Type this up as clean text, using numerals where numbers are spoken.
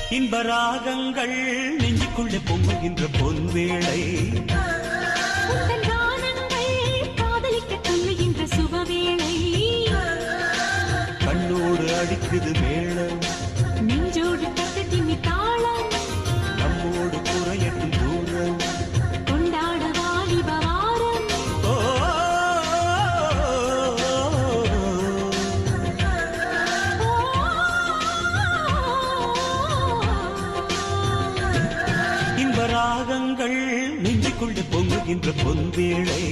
இன்பராகங்கள் நெஞ்சுக்குள்ளே பொங்குகின்ற பொன்வேளை காதலிக்க சொல்லுகின்ற சுபவேளை கண்ணோடு அடிக்குது மேளம் நெஞ்சோடு தட்டு திம்மி தாளம் நம்மோடு குறையட்டும் தூரம் கொண்டாட வாலிப வாரம் இன்பராகங்கள் நெஞ்சுக்குள்ளே பொங்குகின்ற பொன்வேளை